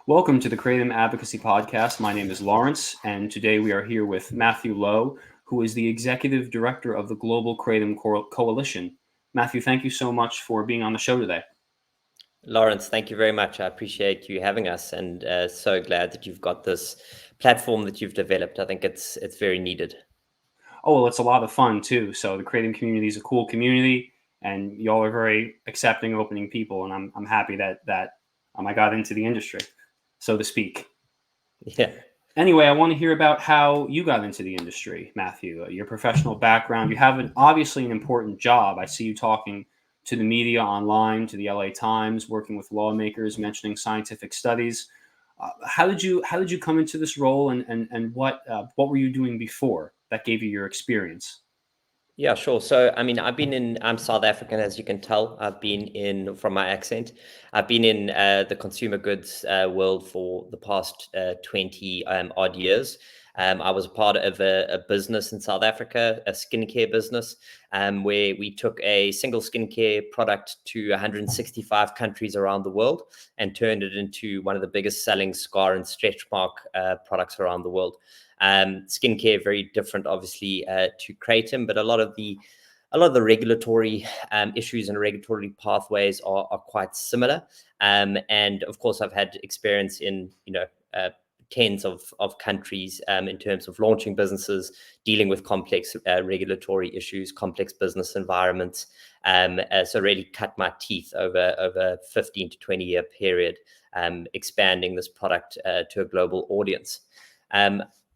Welcome to the Kratom Advocacy Podcast. My name is Lawrence, and today we are here with Matthew Lowe, who is the Executive Director of the Global Kratom Coalition. Matthew, thank you so much for being on the show today. Lawrence, thank you very much. I appreciate you having us, and so glad that you've got this platform that you've developed. I think it's very needed. Oh, well, it's a lot of fun too. So the Kratom community is a cool community, and y'all are very accepting, opening people, and I'm happy that I got into the industry, so to speak. Yeah. Anyway, I want to hear about how you got into the industry, Matthew, your professional background. You have obviously an important job. I see you talking to the media online, to the LA Times, working with lawmakers, mentioning scientific studies. How did you come into this role, and what were you doing before that gave you your experience? Yeah, sure. So, I mean, I'm South African, as you can tell. From my accent, I've been in the consumer goods world for the past 20 odd years. I was a part of a business in South Africa, a skincare business, where we took a single skincare product to 165 countries around the world and turned it into one of the biggest selling scar and stretch mark products around the world. Skincare very different, obviously, to Kratom, but a lot of the regulatory issues and regulatory pathways are quite similar. And of course, I've had experience in tens of countries in terms of launching businesses, dealing with complex regulatory issues, complex business environments. So really cut my teeth over a 15 to 20 year period, expanding this product to a global audience.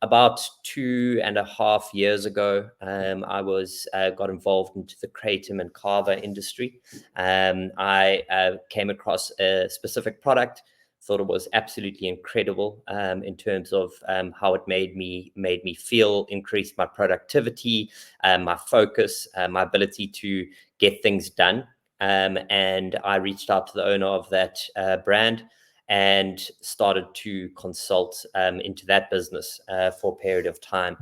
About 2.5 years ago, I got involved into the Kratom and Kava industry. I came across a specific product, thought it was absolutely incredible in terms of how it made me feel, increased my productivity, my focus, my ability to get things done. And I reached out to the owner of that brand and started to consult into that business for a period of time.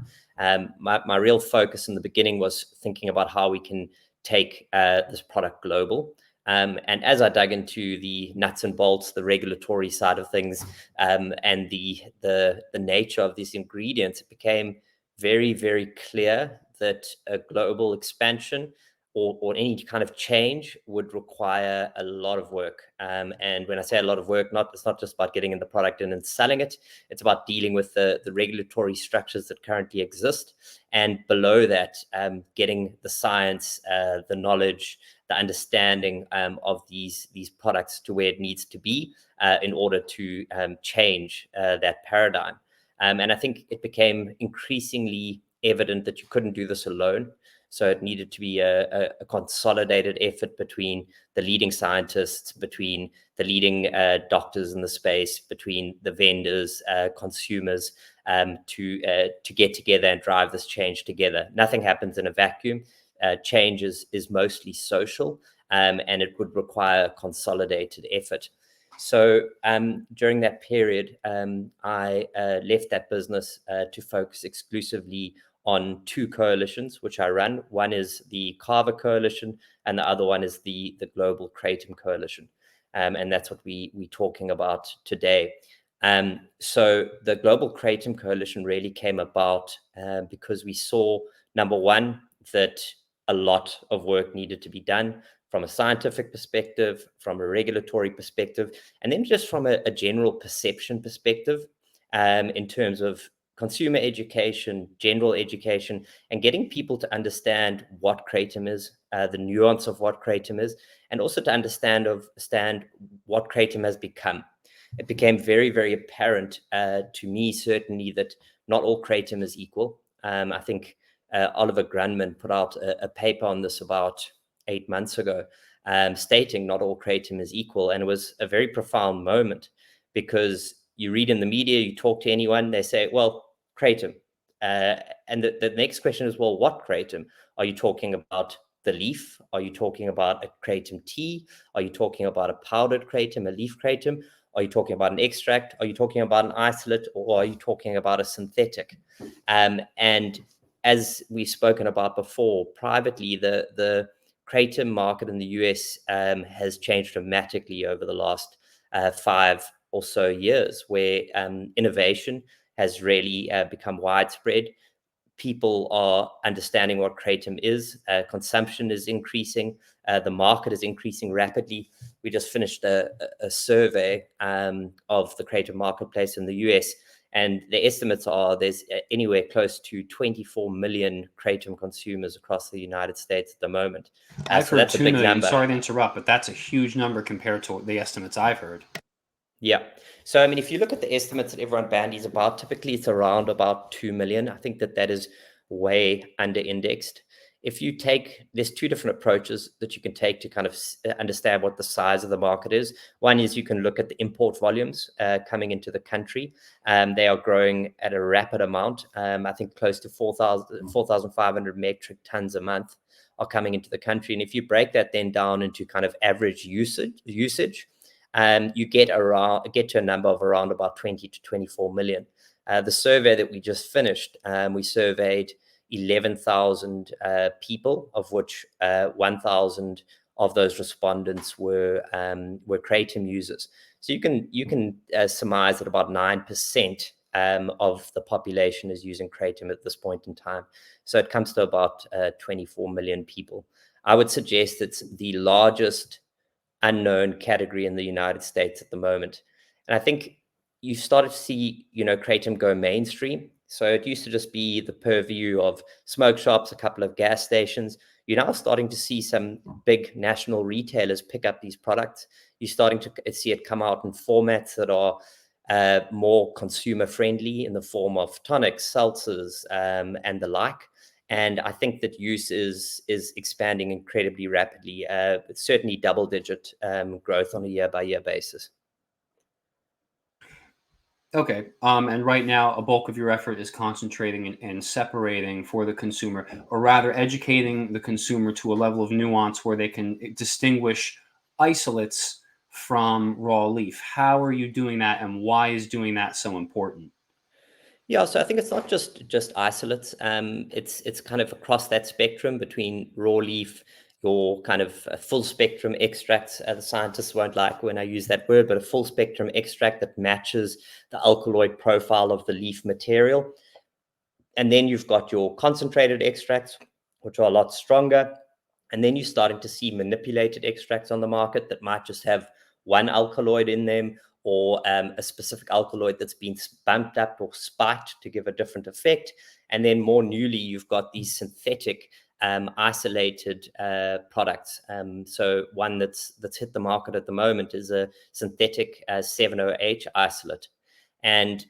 My real focus in the beginning was thinking about how we can take this product global. And as I dug into the nuts and bolts, the regulatory side of things, and the nature of these ingredients, it became very, very clear that a global expansion or any kind of change would require a lot of work. And when I say a lot of work, it's not just about getting in the product and selling it. It's about dealing with the regulatory structures that currently exist. And below that, getting the science, the knowledge, the understanding of these products to where it needs to be in order to change that paradigm. And I think it became increasingly evident that you couldn't do this alone. So it needed to be a consolidated effort between the leading scientists, between the leading doctors in the space, between the vendors, consumers, to get together and drive this change together. Nothing happens in a vacuum. Change is mostly social, and it would require a consolidated effort. So during that period, I left that business to focus exclusively on two coalitions, which I run. One is the Kava Coalition, and the other one is the Global Kratom Coalition. And that's what we're talking about today. So the Global Kratom Coalition really came about because we saw, number one, that a lot of work needed to be done from a scientific perspective, from a regulatory perspective, and then just from a general perception perspective, in terms of consumer education, general education, and getting people to understand what Kratom is, the nuance of what Kratom is, and also to understand what Kratom has become. It became very, very apparent to me, certainly, that not all Kratom is equal. I think Oliver Grundmann put out a paper on this about 8 months ago, stating not all Kratom is equal. And it was a very profound moment, because you read in the media, you talk to anyone, they say, well, Kratom. And the next question is, well, what Kratom? Are you talking about the leaf? Are you talking about a Kratom tea? Are you talking about a powdered Kratom, a leaf Kratom? Are you talking about an extract? Are you talking about an isolate? Or are you talking about a synthetic? And as we've spoken about before, privately, the Kratom market in the US has changed dramatically over the last 5 or so years, where innovation has really become widespread. People are understanding what kratom is. Consumption is increasing. The market is increasing rapidly. We just finished a survey of the kratom marketplace in the US, and the estimates are there's anywhere close to 24 million kratom consumers across the United States at the moment. I've So heard that's a 2 big million. number. Sorry to interrupt, but that's a huge number compared to the estimates I've heard. Yeah. So, I mean, if you look at the estimates that everyone bandies about, typically it's around about 2 million. I think that is way under indexed. If you take, there's two different approaches that you can take to kind of understand what the size of the market is. One is you can look at the import volumes coming into the country. They are growing at a rapid amount. I think close to 4,500 metric tons a month are coming into the country. And if you break that then down into kind of average usage, you get to a number of around about 20 to 24 million. The survey that we just finished, we surveyed 11,000 people, of which 1,000 of those respondents were kratom users. So you can surmise that about 9% of the population is using kratom at this point in time. So it comes to about 24 million people. I would suggest it's the largest unknown category in the United States at the moment. And I think you started to see, kratom go mainstream. So it used to just be the purview of smoke shops, a couple of gas stations. You're now starting to see some big national retailers pick up these products. You're starting to see it come out in formats that are more consumer friendly in the form of tonics, seltzers, and the like. And I think that use is expanding incredibly rapidly. It's certainly double-digit growth on a year-by-year basis. Okay. And right now, a bulk of your effort is concentrating and separating for the consumer, or rather educating the consumer to a level of nuance where they can distinguish isolates from raw leaf. How are you doing that, and why is doing that so important? Yeah, so I think it's not just isolates. It's kind of across that spectrum between raw leaf, your kind of full spectrum extracts. The scientists won't like when I use that word, but a full spectrum extract that matches the alkaloid profile of the leaf material. And then you've got your concentrated extracts, which are a lot stronger. And then you're starting to see manipulated extracts on the market that might just have one alkaloid in them, or a specific alkaloid that's been bumped up or spiked to give a different effect. And then more newly, you've got these synthetic isolated products. So one that's hit the market at the moment is a synthetic 7-OH isolate. And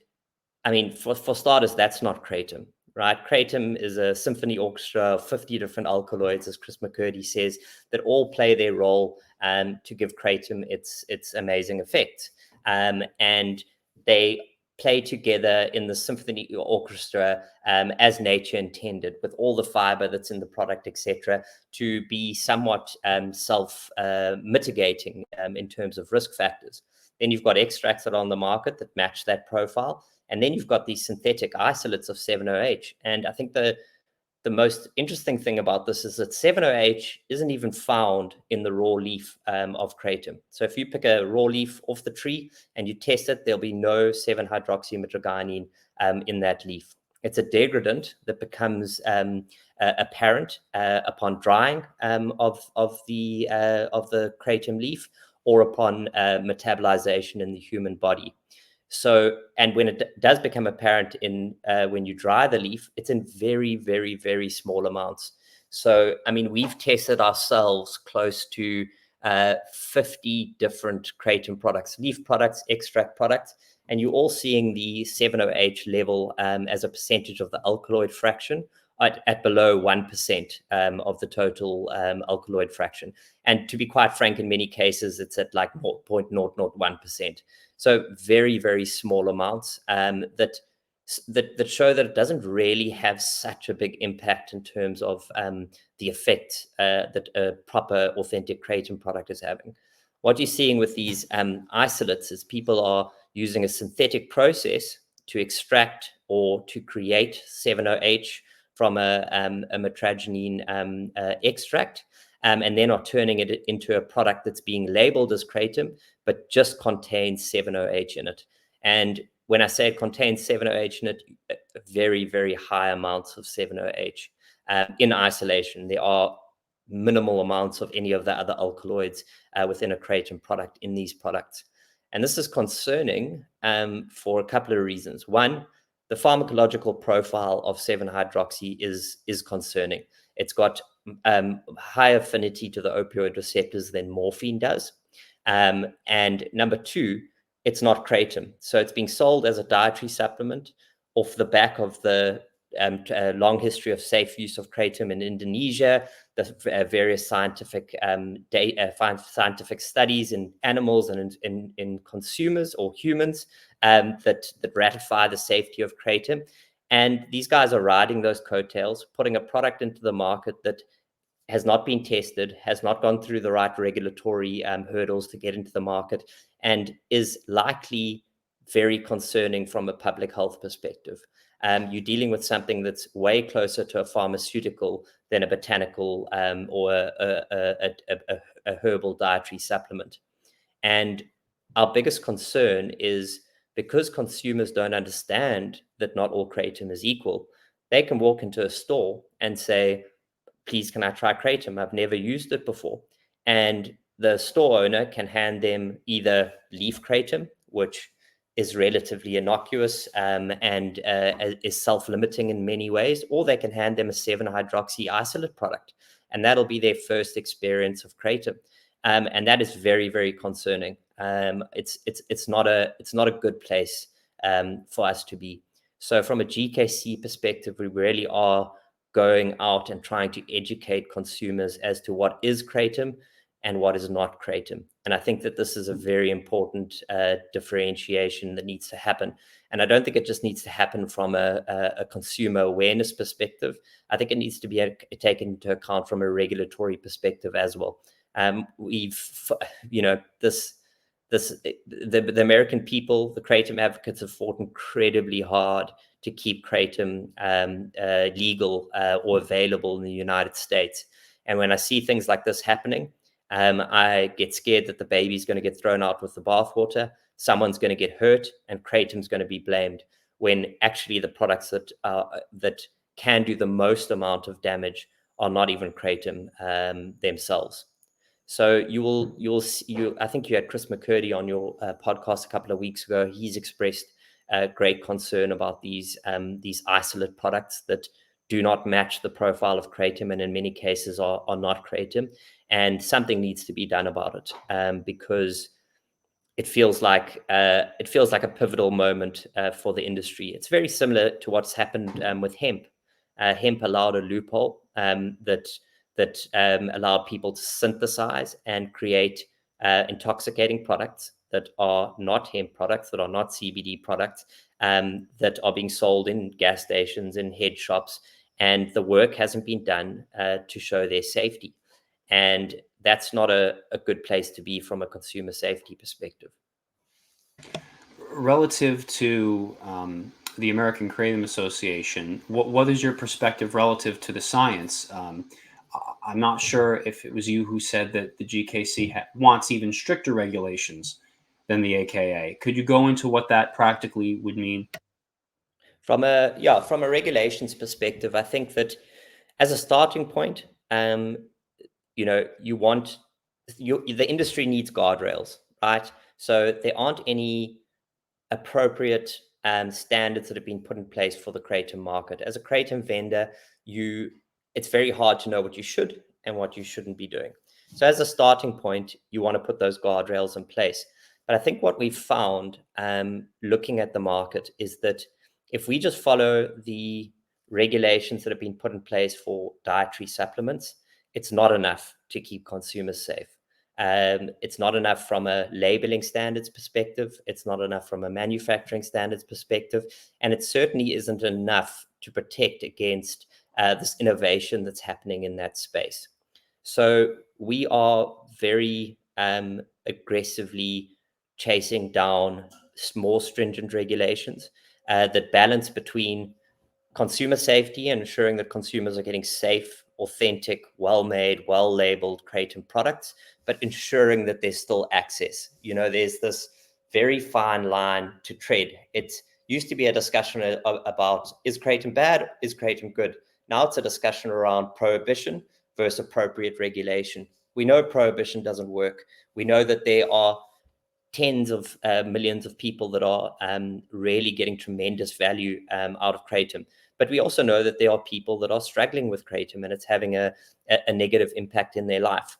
I mean, for starters, that's not kratom, right? Kratom is a symphony orchestra of 50 different alkaloids, as Chris McCurdy says, that all play their role to give kratom its amazing effects. And they play together in the symphony orchestra as nature intended, with all the fiber that's in the product, etc., to be somewhat self-mitigating in terms of risk factors. Then you've got extracts that are on the market that match that profile. And then you've got these synthetic isolates of 7-OH. And I think the most interesting thing about this is that 7-OH isn't even found in the raw leaf of kratom. So if you pick a raw leaf off the tree and you test it, there'll be no 7-hydroxymitragynine in that leaf. It's a degradant that becomes apparent upon drying of the kratom leaf, or upon metabolization in the human body. So, and when it does become apparent when you dry the leaf, it's in very, very, very small amounts. So, I mean, we've tested ourselves close to 50 different kratom products, leaf products, extract products, and you're all seeing the 7-OH level as a percentage of the alkaloid fraction at below 1% of the total alkaloid fraction. And to be quite frank, in many cases, it's at like 0.001%. So very, very small amounts that show that it doesn't really have such a big impact in terms of the effect that a proper, authentic kratom product is having. What you're seeing with these isolates is people are using a synthetic process to extract or to create 7-OH from a mitragynine extract. and then are turning it into a product that's being labeled as kratom, but just contains 7-OH in it. And when I say it contains 7-OH in it, very, very high amounts of 7-OH in isolation. There are minimal amounts of any of the other alkaloids within a kratom product in these products. And this is concerning for a couple of reasons. One, the pharmacological profile of 7-hydroxy is concerning. It's got high affinity to the opioid receptors than morphine does. And number two, it's not kratom. So it's being sold as a dietary supplement off the back of the long history of safe use of kratom in Indonesia, the various scientific scientific studies in animals and in consumers or humans that ratify the safety of kratom. And these guys are riding those coattails, putting a product into the market that has not been tested, has not gone through the right regulatory hurdles to get into the market, and is likely very concerning from a public health perspective. You're dealing with something that's way closer to a pharmaceutical than a botanical or a herbal dietary supplement. And our biggest concern is because consumers don't understand that not all kratom is equal, they can walk into a store and say, please, can I try kratom? I've never used it before. And the store owner can hand them either leaf kratom, which is relatively innocuous and is self-limiting in many ways, or they can hand them a 7-hydroxy isolate product, and that'll be their first experience of kratom. And that is very, very concerning. It's not a good place for us to be. So from a GKC perspective, we really are going out and trying to educate consumers as to what is kratom and what is not kratom. And I think that this is a very important differentiation that needs to happen. And I don't think it just needs to happen from a consumer awareness perspective. I think it needs to be taken into account from a regulatory perspective as well. The American people, the kratom advocates, have fought incredibly hard to keep kratom legal or available in the United States. And when I see things like this happening, I get scared that the baby's going to get thrown out with the bathwater, someone's going to get hurt, and kratom's going to be blamed, when actually the products that can do the most amount of damage are not even kratom themselves. So I think you had Chris McCurdy on your podcast a couple of weeks ago. He's expressed great concern about these isolate products that do not match the profile of kratom, and in many cases are not kratom. And something needs to be done about it because it feels like a pivotal moment for the industry. It's very similar to what's happened with hemp. Hemp allowed a loophole that allowed people to synthesize and create intoxicating products that are not hemp products, that are not CBD products, that are being sold in gas stations, in head shops, and the work hasn't been done to show their safety. And that's not a good place to be from a consumer safety perspective. Relative to the American Kratom Association, what is your perspective relative to the science? I'm not sure if it was you who said that the GKC wants even stricter regulations than the AKA. Could you go into what that practically would mean? From a regulations perspective, I think that as a starting point, the industry needs guardrails, right? So there aren't any appropriate standards that have been put in place for the kratom market. As a kratom vendor, it's very hard to know what you should and what you shouldn't be doing. So as a starting point, you want to put those guardrails in place. But I think what we've found looking at the market is that if we just follow the regulations that have been put in place for dietary supplements, it's not enough to keep consumers safe. It's not enough from a labeling standards perspective. It's not enough from a manufacturing standards perspective. And it certainly isn't enough to protect against this innovation that's happening in that space. So we are very aggressively chasing down more stringent regulations that balance between consumer safety and ensuring that consumers are getting safe authentic, well-made, well-labeled kratom products, but ensuring that there's still access. There's this very fine line to tread. It used to be a discussion about, is kratom bad? Is kratom good? Now it's a discussion around prohibition versus appropriate regulation. We know prohibition doesn't work. We know that there are tens of millions of people that are really getting tremendous value out of kratom. But we also know that there are people that are struggling with kratom and it's having a negative impact in their life.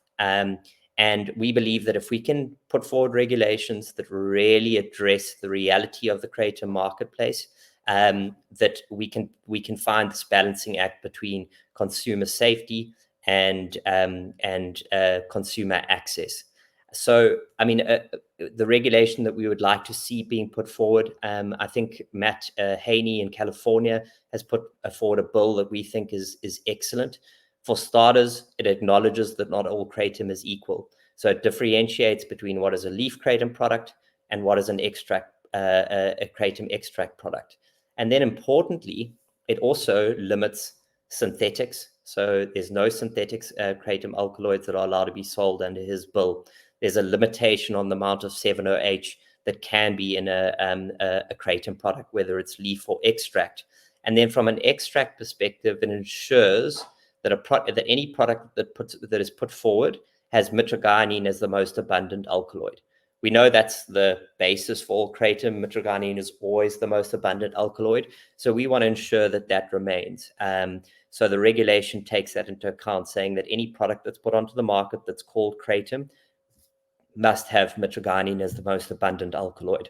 And we believe that if we can put forward regulations that really address the reality of the kratom marketplace, that we can find this balancing act between consumer safety and consumer access. So, I mean, the regulation that we would like to see being put forward, I think Matt Haney in California has put forward a bill that we think is excellent. For starters, it acknowledges that not all kratom is equal. So it differentiates between what is a leaf kratom product and what is an extract, a kratom extract product. And then importantly, it also limits synthetics. So there's no synthetics kratom alkaloids that are allowed to be sold under his bill. There's a limitation on the amount of 7-OH that can be in a kratom product, whether it's leaf or extract. And then from an extract perspective, it ensures that any product that is put forward has mitragynine as the most abundant alkaloid. We know that's the basis for all kratom. Mitragynine is always the most abundant alkaloid. So we want to ensure that that remains. So the regulation takes that into account, saying that any product that's put onto the market that's called kratom must have mitragynine as the most abundant alkaloid.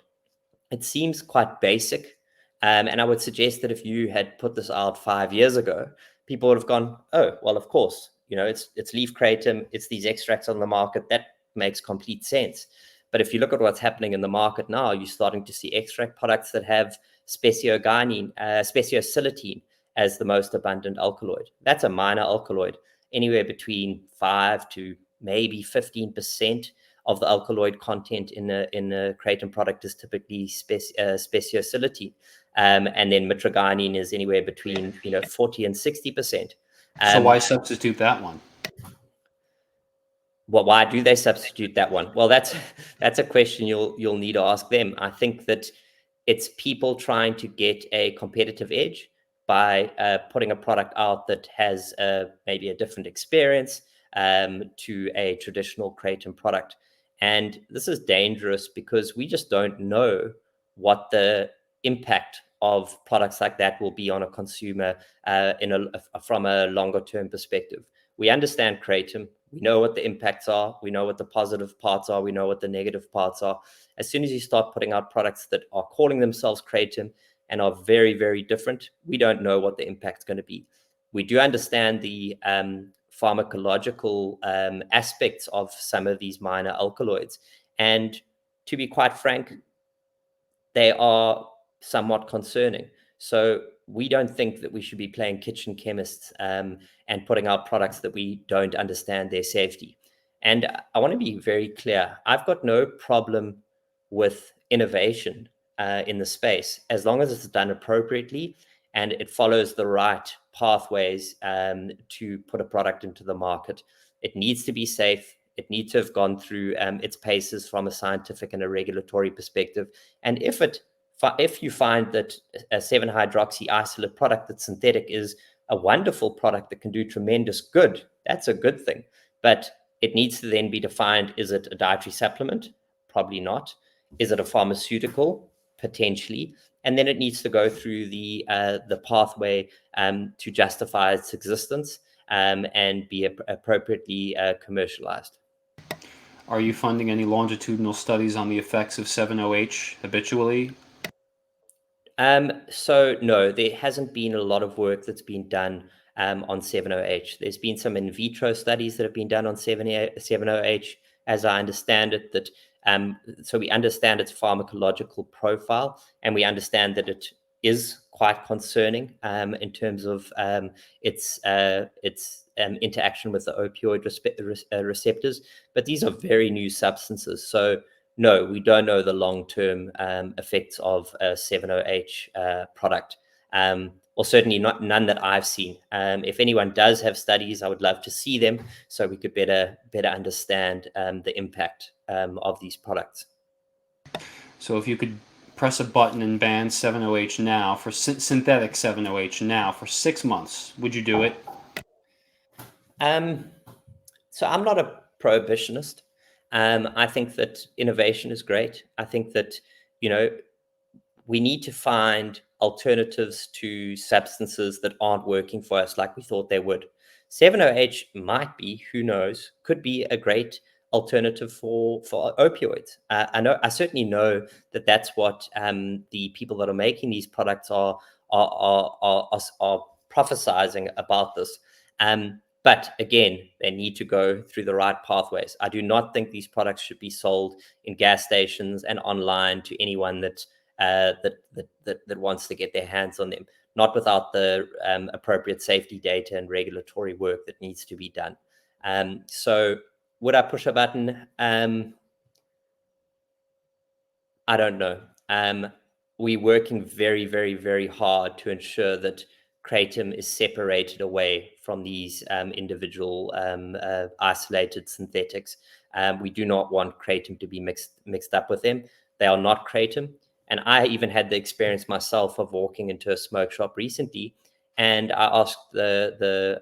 It seems quite basic. And I would suggest that if you had put this out 5 years ago, people would have gone, oh, well, of course, it's leaf kratom, it's these extracts on the market. That makes complete sense. But if you look at what's happening in the market now, you're starting to see extract products that have speciocytine as the most abundant alkaloid. That's a minor alkaloid, anywhere between 5 to maybe 15% of the alkaloid content in a kratom product is typically speciocytine. And then mitragynine is anywhere between 40 and 60%. So why substitute that one? Well, why do they substitute that one? Well, that's a question you'll need to ask them. I think that it's people trying to get a competitive edge by putting a product out that has maybe a different experience to a traditional kratom product. And this is dangerous because we just don't know what the impact of products like that will be on a consumer from a longer term perspective. We understand kratom. We know what the impacts are. We know what the positive parts are. We know what the negative parts are. As soon as you start putting out products that are calling themselves kratom and are very, very different, we don't know what the impact's going to be. We do understand the pharmacological aspects of some of these minor alkaloids. And to be quite frank, they are somewhat concerning. So we don't think that we should be playing kitchen chemists and putting out products that we don't understand their safety. And I want to be very clear. I've got no problem with innovation in the space, as long as it's done appropriately and it follows the right pathways to put a product into the market. It needs to be safe. It needs to have gone through its paces from a scientific and a regulatory perspective. And if you find that a 7-hydroxy isolate product that's synthetic is a wonderful product that can do tremendous good, that's a good thing. But it needs to then be defined. Is it a dietary supplement? Probably not. Is it a pharmaceutical? Potentially. And then it needs to go through the pathway to justify its existence and be appropriately commercialized. Are you funding any longitudinal studies on the effects of 7-OH habitually? So no, there hasn't been a lot of work that's been done on 7-OH. There's been some in vitro studies that have been done on 7-OH, as I understand it, that so we understand its pharmacological profile, and we understand that it is quite concerning in terms of its interaction with the opioid receptors. But these are very new substances, so no, we don't know the long-term effects of a 7-OH product. or certainly none that I've seen. If anyone does have studies, I would love to see them so we could better understand the impact of these products. So if you could press a button and ban 7-OH now for synthetic 7-OH now for 6 months, would you do it? So I'm not a prohibitionist. I think that innovation is great. I think that, we need to find alternatives to substances that aren't working for us like we thought they would. 7-OH might be, who knows, could be a great alternative for opioids. I certainly know that that's what the people that are making these products are prophesizing about this. But again, they need to go through the right pathways. I do not think these products should be sold in gas stations and online to anyone that wants to get their hands on them, not without the appropriate safety data and regulatory work that needs to be done. So would I push a button? I don't know. We're working very, very, very hard to ensure that kratom is separated away from these individual isolated synthetics. We do not want kratom to be mixed up with them. They are not kratom. And I even had the experience myself of walking into a smoke shop recently, and I asked the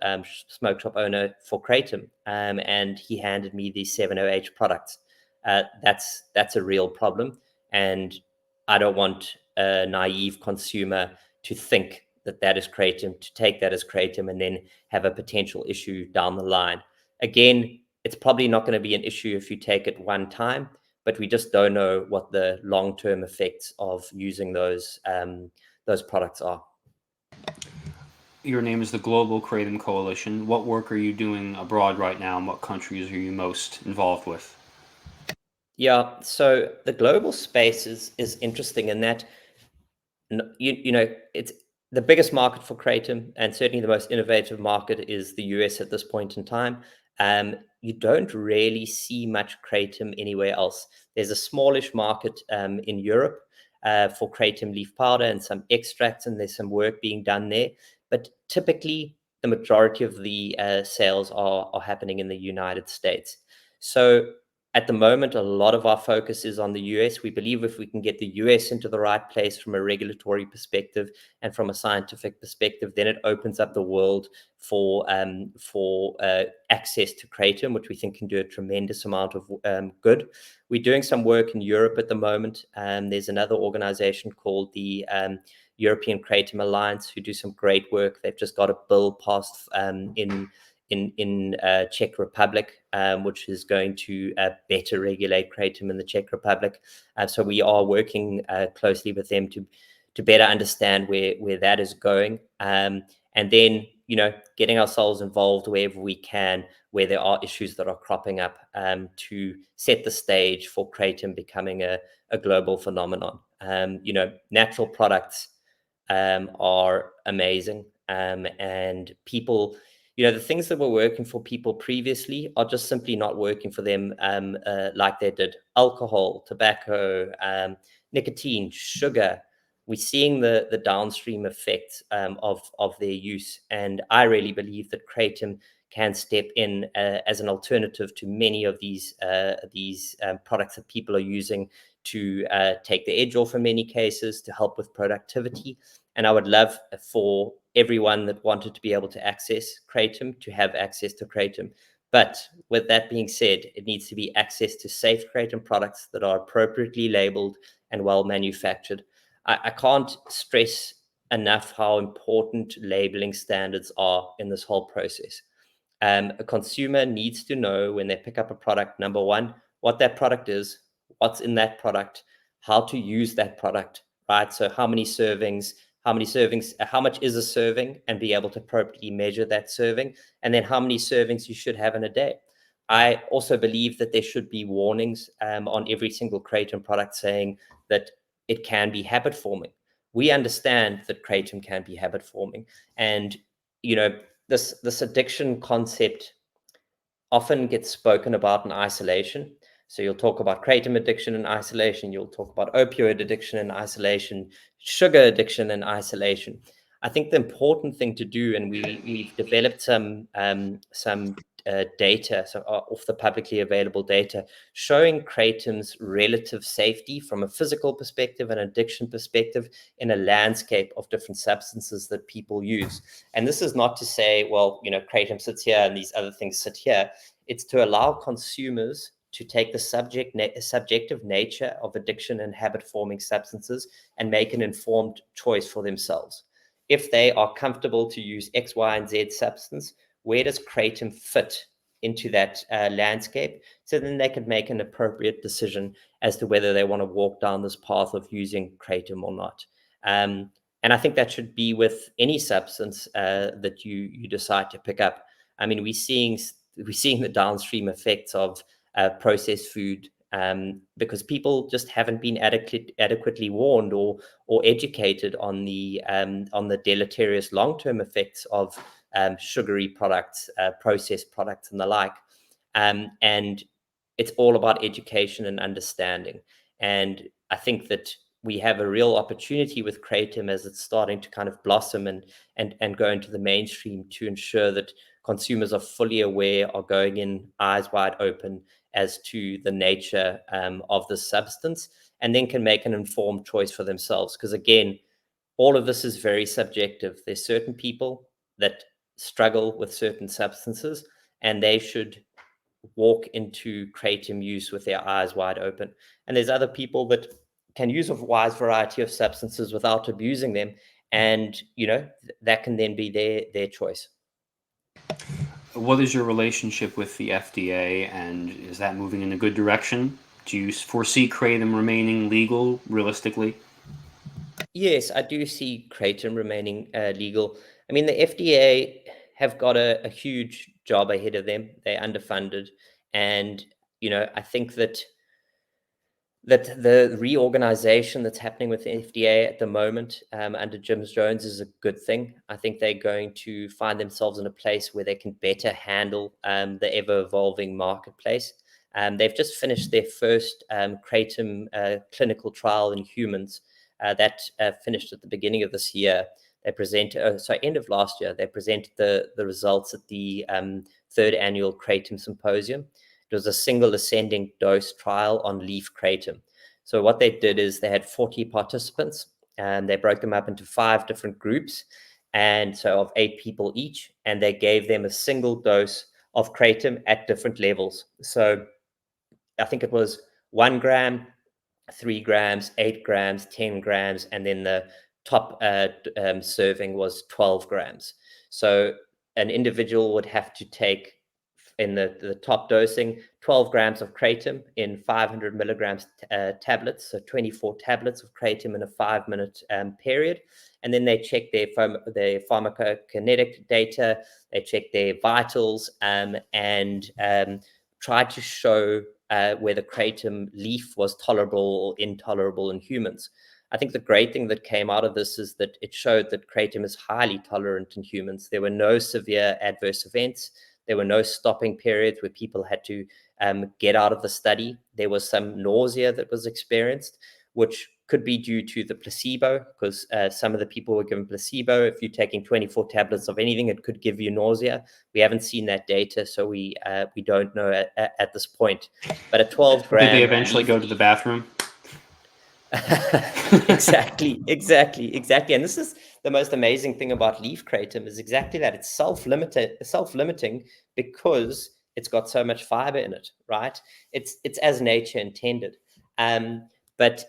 smoke shop owner for kratom, and he handed me these 7-OH products. That's a real problem, and I don't want a naive consumer to think that is kratom, to take that as kratom, and then have a potential issue down the line. Again, it's probably not going to be an issue if you take it one time, but we just don't know what the long-term effects of using those products are. Your name is the Global Kratom Coalition. What work are you doing abroad right now, and what countries are you most involved with? Yeah, so the global space is interesting in that it's the biggest market for kratom, and certainly the most innovative market is the US at this point in time. You don't really see much kratom anywhere else. There's a smallish market in Europe for kratom leaf powder and some extracts, and there's some work being done there. But typically, the majority of the sales are happening in the United States. So at the moment, a lot of our focus is on the US. We believe if we can get the US into the right place from a regulatory perspective and from a scientific perspective, then it opens up the world for access to kratom, which we think can do a tremendous amount of good. We're doing some work in Europe at the moment. There's another organization called the European Kratom Alliance who do some great work. They've just got a bill passed in Czech Republic, which is going to better regulate kratom in the Czech Republic. So we are working closely with them to better understand where that is going. And then, getting ourselves involved wherever we can, where there are issues that are cropping up, to set the stage for kratom becoming a global phenomenon. Natural products are amazing, and people, the things that were working for people previously are just simply not working for them like they did. Alcohol, tobacco, nicotine, sugar. We're seeing the downstream effects of their use. And I really believe that kratom can step in as an alternative to many of these products that people are using to take the edge off in many cases, to help with productivity. And I would love for everyone that wanted to be able to access kratom to have access to kratom. But with that being said, it needs to be access to safe kratom products that are appropriately labeled and well manufactured. I can't stress enough how important labeling standards are in this whole process. A consumer needs to know when they pick up a product, number one, what that product is, what's in that product, how to use that product, right? So how much is a serving, and be able to appropriately measure that serving, and then how many servings you should have in a day. I also believe that there should be warnings on every single kratom product saying that it can be habit forming. We understand that kratom can be habit forming, and this addiction concept often gets spoken about in isolation. So you'll talk about kratom addiction in isolation, you'll talk about opioid addiction in isolation, sugar addiction in isolation. I think the important thing to do, and we've developed some data, so off the publicly available data, showing kratom's relative safety from a physical perspective and addiction perspective in a landscape of different substances that people use. And this is not to say, well, kratom sits here and these other things sit here. It's to allow consumers to take the subjective nature of addiction and habit-forming substances and make an informed choice for themselves. If they are comfortable to use X, Y, and Z substance, where does kratom fit into that landscape? So then they could make an appropriate decision as to whether they want to walk down this path of using kratom or not. And I think that should be with any substance that you decide to pick up. I mean, we're seeing the downstream effects of processed food, because people just haven't been adequately warned or educated on the deleterious long-term effects of sugary products, processed products, and the like. And it's all about education and understanding. And I think that we have a real opportunity with kratom as it's starting to kind of blossom and go into the mainstream, to ensure that consumers are fully aware, are going in eyes wide open as to the nature of the substance, and then can make an informed choice for themselves. Because again, all of this is very subjective. There's certain people that struggle with certain substances, and they should walk into kratom use with their eyes wide open. And there's other people that can use a wide variety of substances without abusing them, and that can then be their choice. What is your relationship with the FDA, and is that moving in a good direction? Do you foresee kratom remaining legal realistically? Yes, I do see kratom remaining legal. I mean, the FDA have got a huge job ahead of them. They're underfunded. And, I think that the reorganization that's happening with the FDA at the moment under Jim Jones is a good thing. I think they're going to find themselves in a place where they can better handle the ever-evolving marketplace. They've just finished their first kratom clinical trial in humans that finished at the beginning of this year. They end of last year, they presented the results at the third annual Kratom Symposium. It was a single ascending dose trial on leaf kratom. So what they did is they had 40 participants, and they broke them up into 5 different groups, and so of 8 people each, and they gave them a single dose of kratom at different levels. So I think it was 1 gram, 3 grams, 8 grams, 10 grams, and then the top serving was 12 grams. So an individual would have to take, in the top dosing, 12 grams of kratom in 500 milligrams tablets, so 24 tablets of kratom in a 5-minute period. And then they check their pharmacokinetic data, they check their vitals, and try to show whether kratom leaf was tolerable or intolerable in humans. I think the great thing that came out of this is that it showed that kratom is highly tolerant in humans. There were no severe adverse events. There were no stopping periods where people had to get out of the study. There was some nausea that was experienced, which could be due to the placebo, because some of the people were given placebo. If you're taking 24 tablets of anything, it could give you nausea. We haven't seen that data, so we don't know at this point. But a 12 gram... Did they eventually go to the bathroom? Exactly. And this is the most amazing thing about leaf kratom, is exactly that. It's self-limiting because it's got so much fiber in it, right? It's as nature intended. But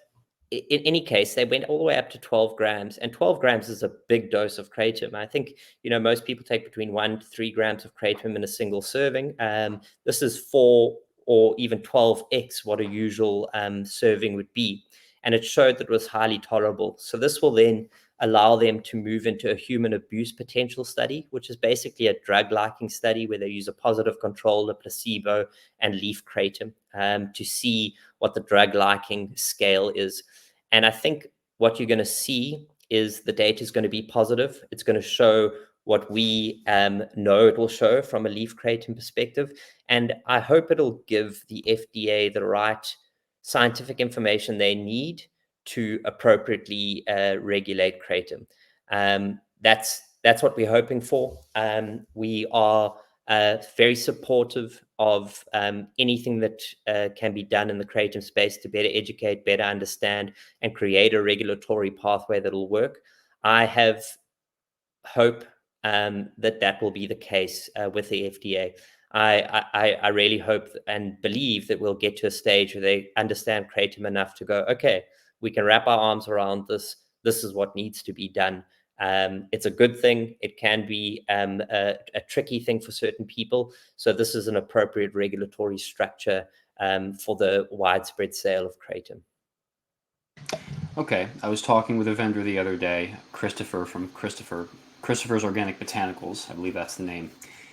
in any case, they went all the way up to 12 grams, and 12 grams is a big dose of kratom. I think, most people take between 1 to 3 grams of kratom in a single serving. This is 4 or even 12x what a usual serving would be. And it showed that it was highly tolerable. So this will then allow them to move into a human abuse potential study, which is basically a drug liking study where they use a positive control, a placebo, and leaf kratom to see what the drug liking scale is. And I think what you're going to see is the data is going to be positive. It's going to show what we know it will show from a leaf kratom perspective. And I hope it'll give the FDA the right scientific information they need to appropriately regulate kratom. that's what we're hoping for. We are very supportive of anything that can be done in the kratom space to better educate, better understand, and create a regulatory pathway that will work. I have hope that will be the case with the FDA. I really hope and believe that we'll get to a stage where they understand kratom enough to go, okay, we can wrap our arms around this. This is what needs to be done. It's a good thing. It can be a tricky thing for certain people. So this is an appropriate regulatory structure for the widespread sale of kratom. Okay, I was talking with a vendor the other day, Christopher from Christopher's Organic Botanicals. I believe that's the name.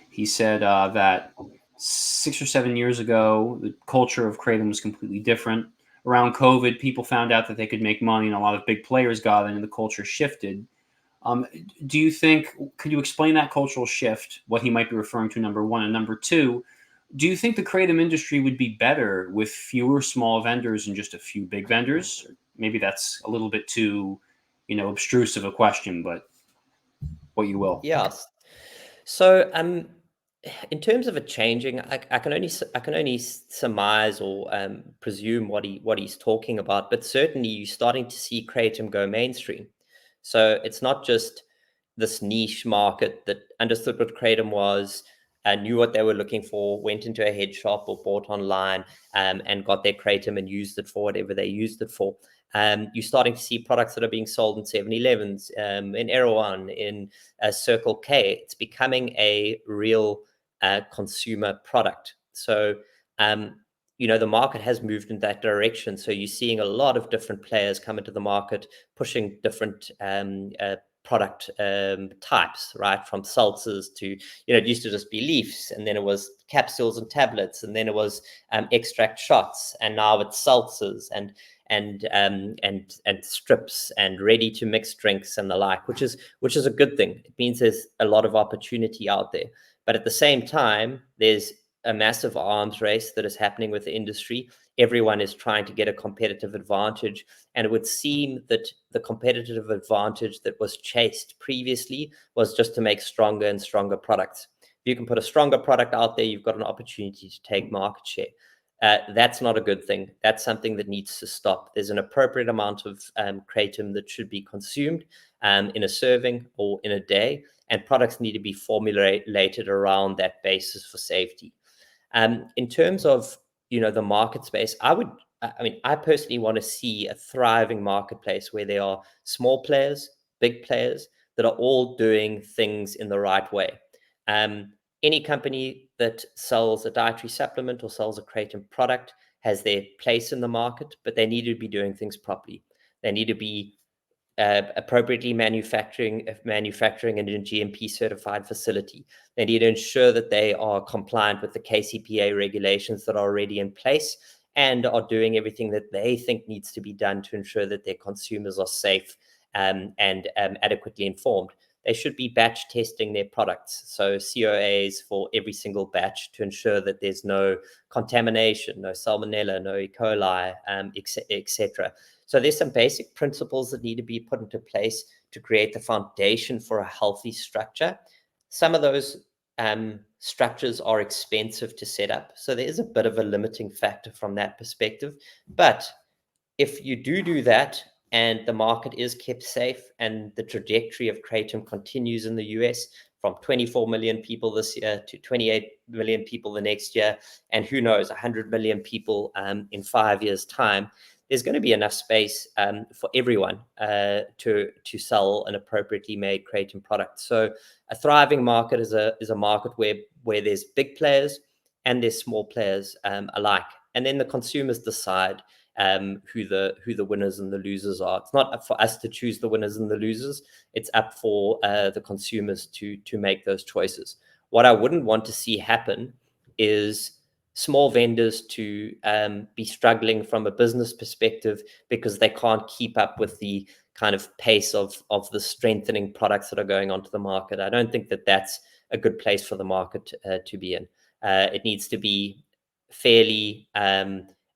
He said that 6 or 7 years ago, the culture of kratom was completely different. Around COVID, people found out that they could make money, and a lot of big players got in, and the culture shifted. Do you think? Could you explain that cultural shift? What he might be referring to, number one, and number two. Do you think the kratom industry would be better with fewer small vendors and just a few big vendors? Maybe that's a little bit too, abstruse of a question, but what you will. Yes. So, in terms of it changing, I can only surmise or presume what he's talking about. But certainly, you're starting to see kratom go mainstream. So it's not just this niche market that understood what kratom was, knew what they were looking for, went into a head shop or bought online, and got their kratom and used it for whatever they used it for. You're starting to see products that are being sold in 7-Elevens, in Erewhon, in Circle K. It's becoming a real consumer product. So, the market has moved in that direction. So you're seeing a lot of different players come into the market, pushing different product types, right? From seltzers to, it used to just be leaves, and then it was capsules and tablets, and then it was extract shots, and now it's seltzers and strips and ready to mix drinks and the like, which is a good thing. It means there's a lot of opportunity out there. But at the same time, there's a massive arms race that is happening with the industry. Everyone is trying to get a competitive advantage. And it would seem that the competitive advantage that was chased previously was just to make stronger and stronger products. If you can put a stronger product out there, you've got an opportunity to take market share. That's not a good thing. That's something that needs to stop. There's an appropriate amount of kratom that should be consumed in a serving or in a day, and products need to be formulated around that basis for safety. In terms of the market space, I personally want to see a thriving marketplace where there are small players, big players that are all doing things in the right way. Any company that sells a dietary supplement or sells a kratom product has their place in the market, but they need to be doing things properly. They need to be appropriately manufacturing in a GMP certified facility. They need to ensure that they are compliant with the KCPA regulations that are already in place and are doing everything that they think needs to be done to ensure that their consumers are safe and adequately informed. They should be batch testing their products. So COAs for every single batch to ensure that there's no contamination, no salmonella, no E. coli, etc. So there's some basic principles that need to be put into place to create the foundation for a healthy structure. Some of those structures are expensive to set up. So there is a bit of a limiting factor from that perspective. But if you do that, and the market is kept safe, and the trajectory of kratom continues in the US from 24 million people this year to 28 million people the next year, and who knows, 100 million people in 5 years' time, there's going to be enough space for everyone to sell an appropriately made kratom product. So a thriving market is a market where there's big players and there's small players alike, and then the consumers decide who the winners and the losers are. It's not up for us to choose the winners and the losers. It's up for the consumers to make those choices. What I wouldn't want to see happen is small vendors to be struggling from a business perspective because they can't keep up with the kind of pace of the strengthening products that are going onto the market. I don't think that that's a good place for the market to be in. It needs to be fairly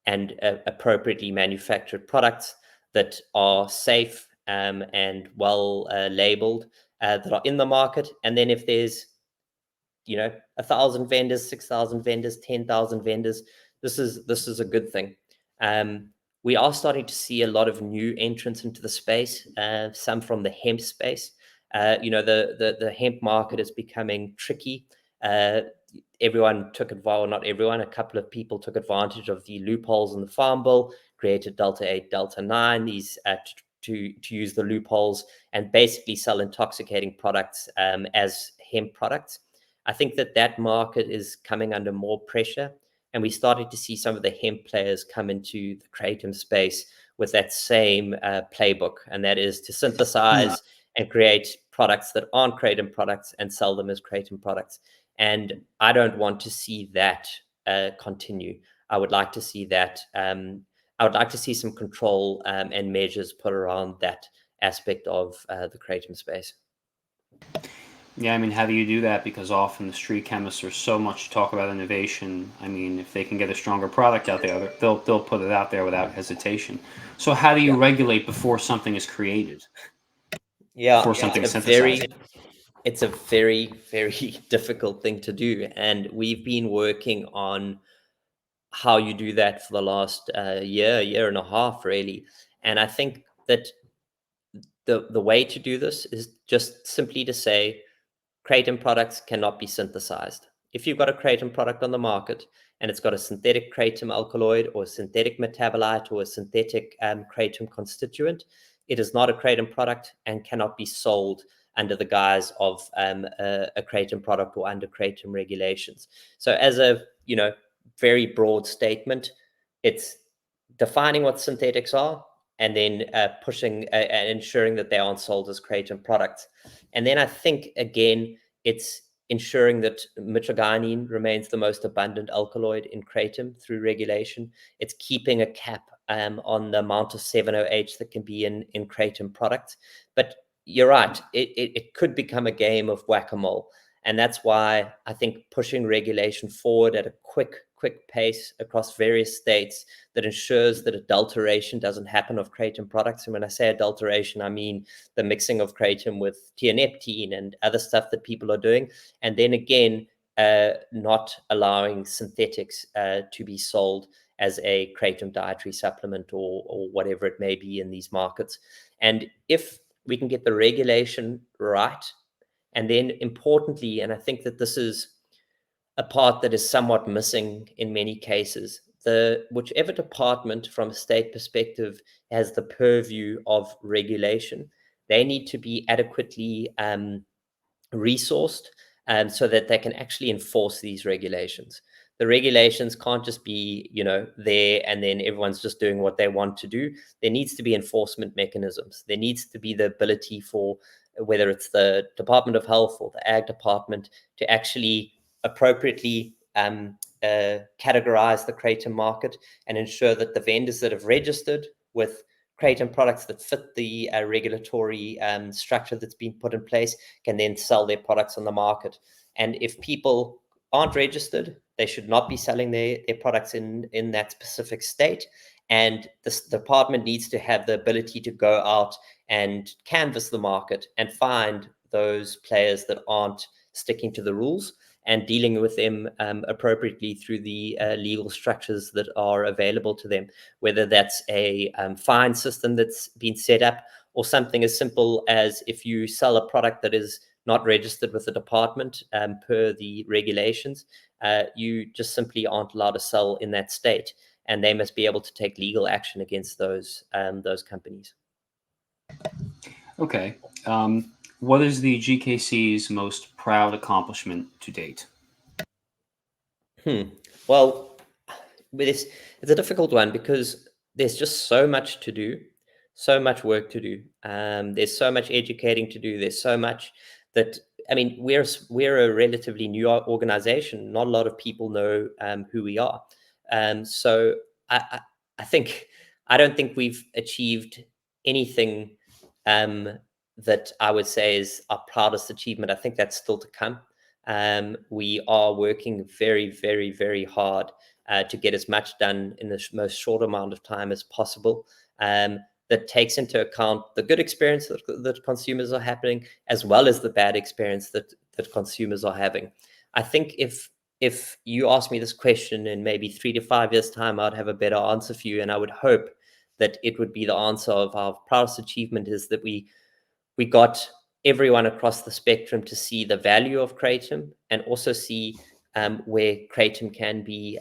and appropriately manufactured products that are safe and well labeled, that are in the market. And then if there's 1,000 vendors, 6,000 vendors, 10,000 vendors, this is a good thing. We are starting to see a lot of new entrants into the space, some from the hemp space. The hemp market is becoming tricky. Everyone took advantage, well, not everyone, a couple of people took advantage of the loopholes in the Farm Bill, created Delta 8, Delta 9, these to use the loopholes and basically sell intoxicating products as hemp products. I think that market is coming under more pressure, and we started to see some of the hemp players come into the kratom space with that same playbook, and that is to synthesize and create products that aren't kratom products and sell them as kratom products. And I don't want to see that continue. I would like to see that. I would like to see some control and measures put around that aspect of the kratom space. Yeah, I mean, how do you do that? Because often the street chemists are so much talk about innovation. I mean, if they can get a stronger product out there, they'll put it out there without hesitation. So how do you regulate before something is created? Yeah, before something is synthesized? It's a very, very difficult thing to do. And we've been working on how you do that for the last year and a half, really. And I think that the way to do this is just simply to say kratom products cannot be synthesized. If you've got a kratom product on the market and it's got a synthetic kratom alkaloid or a synthetic metabolite or a synthetic kratom constituent, it is not a kratom product and cannot be sold under the guise of a kratom product or under kratom regulations. So as a very broad statement, it's defining what synthetics are and then pushing and ensuring that they aren't sold as kratom products. And then I think, again, it's ensuring that mitragynine remains the most abundant alkaloid in kratom through regulation. It's keeping a cap on the amount of 7-OH that can be in kratom products. But you're right, it could become a game of whack-a-mole. And that's why I think pushing regulation forward at a quick pace across various states that ensures that adulteration doesn't happen of kratom products. And when I say adulteration, I mean the mixing of kratom with tianeptine and other stuff that people are doing. And then again, not allowing synthetics to be sold as a kratom dietary supplement or whatever it may be in these markets. And if we can get the regulation right, and then importantly, and I think that this is a part that is somewhat missing in many cases, whichever department from a state perspective has the purview of regulation, they need to be adequately resourced so that they can actually enforce these regulations. The regulations can't just be, there and then everyone's just doing what they want to do. There needs to be enforcement mechanisms. There needs to be the ability for whether it's the Department of Health or the Ag Department to actually appropriately categorize the kratom market and ensure that the vendors that have registered with kratom products that fit the regulatory structure that's been put in place can then sell their products on the market. And if people aren't registered, they should not be selling their products in that specific state. And this department needs to have the ability to go out and canvass the market and find those players that aren't sticking to the rules and dealing with them appropriately through the legal structures that are available to them, whether that's a fine system that's been set up or something as simple as if you sell a product that is not registered with the department per the regulations, you just simply aren't allowed to sell in that state, and they must be able to take legal action against those companies. Okay. What is the GKC's most proud accomplishment to date? Well, it's a difficult one because there's just so much to do, so much work to do. There's so much educating to do. There's so much that, I mean, we're a relatively new organization. Not a lot of people know who we are. So I think I don't think we've achieved anything that I would say is our proudest achievement. I think that's still to come. We are working very, very, very hard to get as much done in the most short amount of time as possible. The that takes into account the good experience that consumers are having, as well as the bad experience that consumers are having. I think if you ask me this question in maybe 3 to 5 years' time, I'd have a better answer for you. And I would hope that it would be the answer of our proudest achievement is that we got everyone across the spectrum to see the value of kratom and also see where kratom can be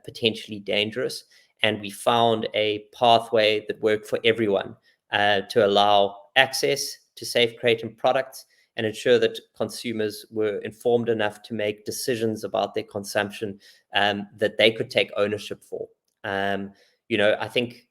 potentially dangerous. And we found a pathway that worked for everyone to allow access to safe kratom products and ensure that consumers were informed enough to make decisions about their consumption that they could take ownership for. I think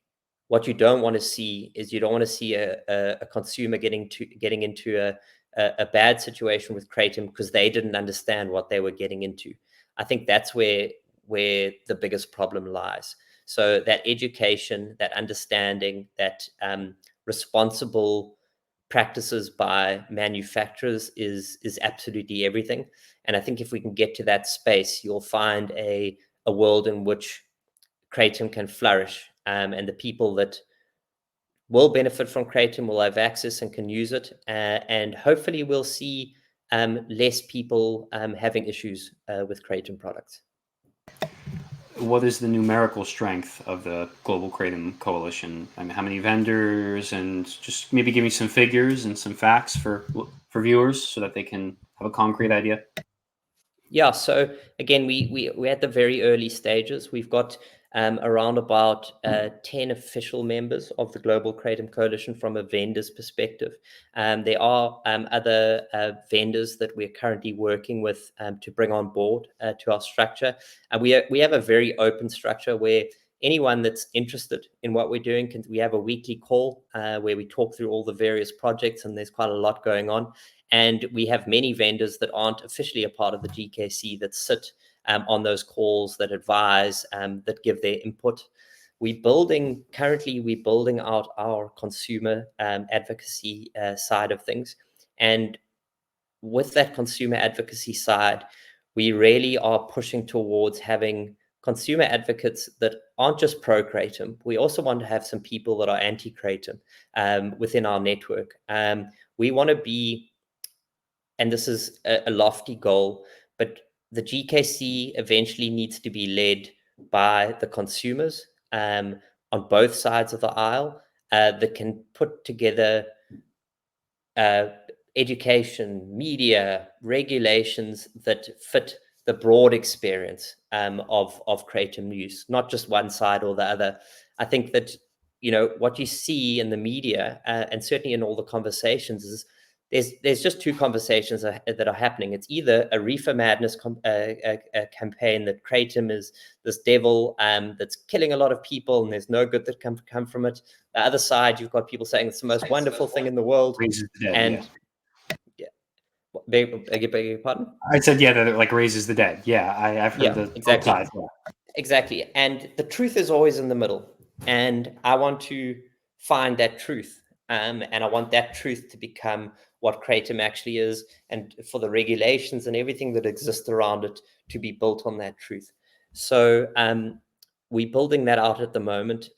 what you don't want to see is you don't want to see a consumer getting into a bad situation with kratom because they didn't understand what they were getting into. I think that's where the biggest problem lies. So that education, that understanding, that responsible practices by manufacturers is absolutely everything. And I think if we can get to that space, you'll find a world in which kratom can flourish, and the people that will benefit from kratom will have access and can use it, and hopefully we'll see less people having issues with kratom products. What is the numerical strength of the Global Kratom Coalition? I mean, how many vendors, and just maybe give me some figures and some facts for viewers so that they can have a concrete idea. Yeah, so again, we're at the very early stages. We've got around about 10 official members of the Global Kratom Coalition from a vendor's perspective. There are other vendors that we're currently working with to bring on board to our structure. We have a very open structure where anyone that's interested in what we're doing, we have a weekly call where we talk through all the various projects, and there's quite a lot going on. And we have many vendors that aren't officially a part of the GKC that sit on those calls, that advise, that give their input. Currently we're building out our consumer advocacy side of things. And with that consumer advocacy side, we really are pushing towards having consumer advocates that aren't just pro-kratom. We also want to have some people that are anti-kratom within our network. We want to be, and this is a lofty goal, but the GKC eventually needs to be led by the consumers on both sides of the aisle that can put together education, media, regulations that fit the broad experience of kratom use, not just one side or the other. I think that, what you see in the media and certainly in all the conversations is there's just two conversations that are happening. It's either a reefer madness campaign that kratom is this devil that's killing a lot of people and there's no good that can come from it. The other side, you've got people saying it's the most wonderful thing in the world. And beg your pardon? I said, yeah, that it like raises the dead. Yeah, I've heard the exactly. sides, yeah. Exactly. And the truth is always in the middle. And I want to find that truth. And I want that truth to become what kratom actually is, and for the regulations and everything that exists around it to be built on that truth. So we're building that out at the moment.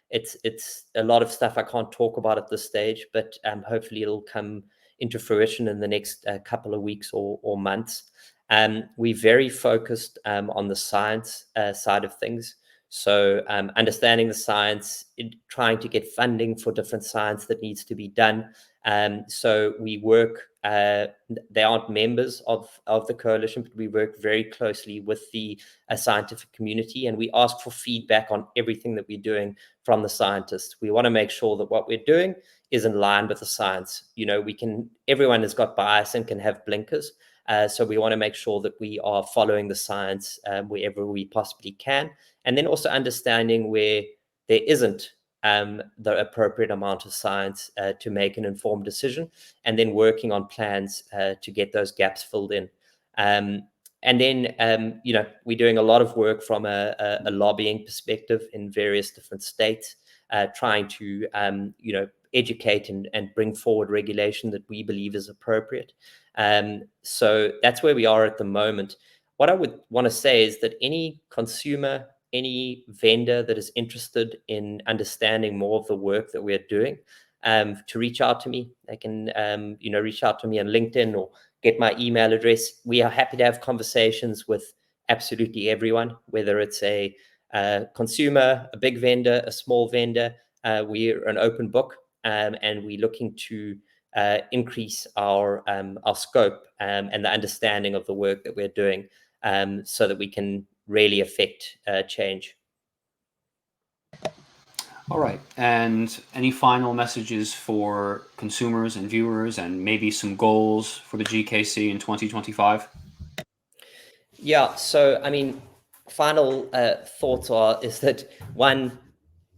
It's a lot of stuff I can't talk about at this stage, but hopefully it'll come into fruition in the next couple of weeks or months. We're very focused on the science side of things. So understanding the science, trying to get funding for different science that needs to be done. So we work, they aren't members of the coalition, but we work very closely with the scientific community, and we ask for feedback on everything that we're doing from the scientists. We want to make sure that what we're doing is in line with the science. Everyone has got bias and can have blinkers. So we want to make sure that we are following the science wherever we possibly can. And then also understanding where there isn't the appropriate amount of science to make an informed decision, and then working on plans to get those gaps filled in. And then, we're doing a lot of work from a lobbying perspective in various different states, trying to, educate and bring forward regulation that we believe is appropriate. So that's where we are at the moment. What I would want to say is that any consumer any vendor that is interested in understanding more of the work that we're doing, to reach out to me. They can, reach out to me on LinkedIn or get my email address. We are happy to have conversations with absolutely everyone, whether it's a consumer, a big vendor, a small vendor. We're an open book, and we're looking to increase our scope and the understanding of the work that we're doing, so that we can really affect change. All right. And any final messages for consumers and viewers, and maybe some goals for the GKC in 2025? Yeah. So, I mean, final thoughts is that, one,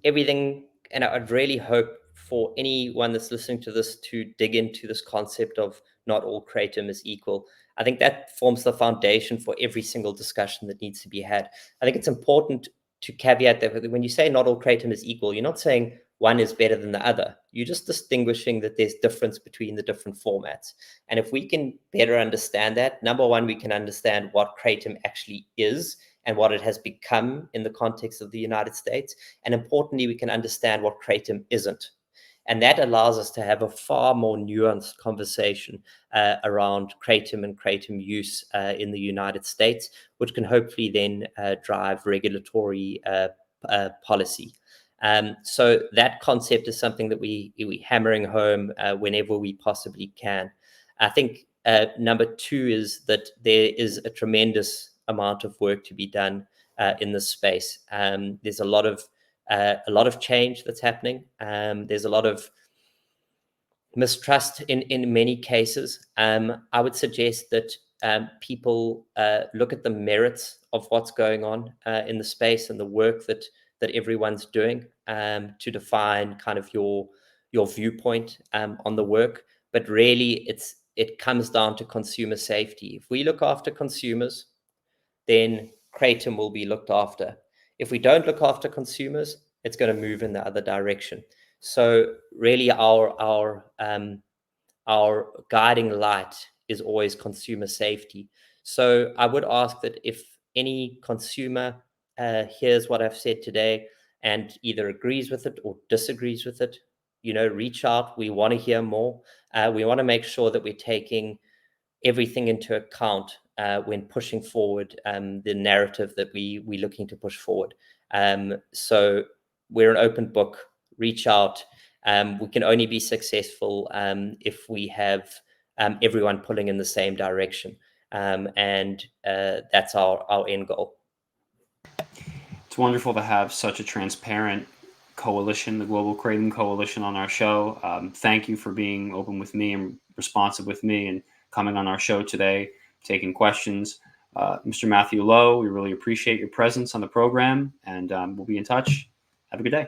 everything, and I'd really hope for anyone that's listening to this to dig into this concept of not all kratom is equal. I think that forms the foundation for every single discussion that needs to be had. I think it's important to caveat that when you say not all kratom is equal, you're not saying one is better than the other. You're just distinguishing that there's difference between the different formats. And if we can better understand that, number one, we can understand what kratom actually is and what it has become in the context of the United States. And importantly, we can understand what kratom isn't. And that allows us to have a far more nuanced conversation around kratom and kratom use in the United States, which can hopefully then drive regulatory policy. So that concept is something that we're hammering home whenever we possibly can. I think number two is that there is a tremendous amount of work to be done in this space. There's a lot of change that's happening. There's a lot of mistrust in many cases. I would suggest that people look at the merits of what's going on in the space and the work that everyone's doing to define kind of your viewpoint on the work. But really, it comes down to consumer safety. If we look after consumers, then kratom will be looked after. If we don't look after consumers, it's going to move in the other direction. So really, our guiding light is always consumer safety. So I would ask that if any consumer hears what I've said today and either agrees with it or disagrees with it, reach out. We want to hear more. We want to make sure that we're taking everything into account when pushing forward the narrative that we're looking to push forward. So we're an open book. Reach out. We can only be successful if we have everyone pulling in the same direction. And that's our end goal. It's wonderful to have such a transparent coalition, the Global Kratom Coalition, on our show. Thank you for being open with me and responsive with me and coming on our show today, taking questions. Mr. Matthew Lowe, we really appreciate your presence on the program, and we'll be in touch. Have a good day.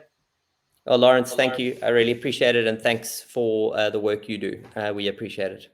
Well, Lawrence, thank you. I really appreciate it. And thanks for the work you do. We appreciate it.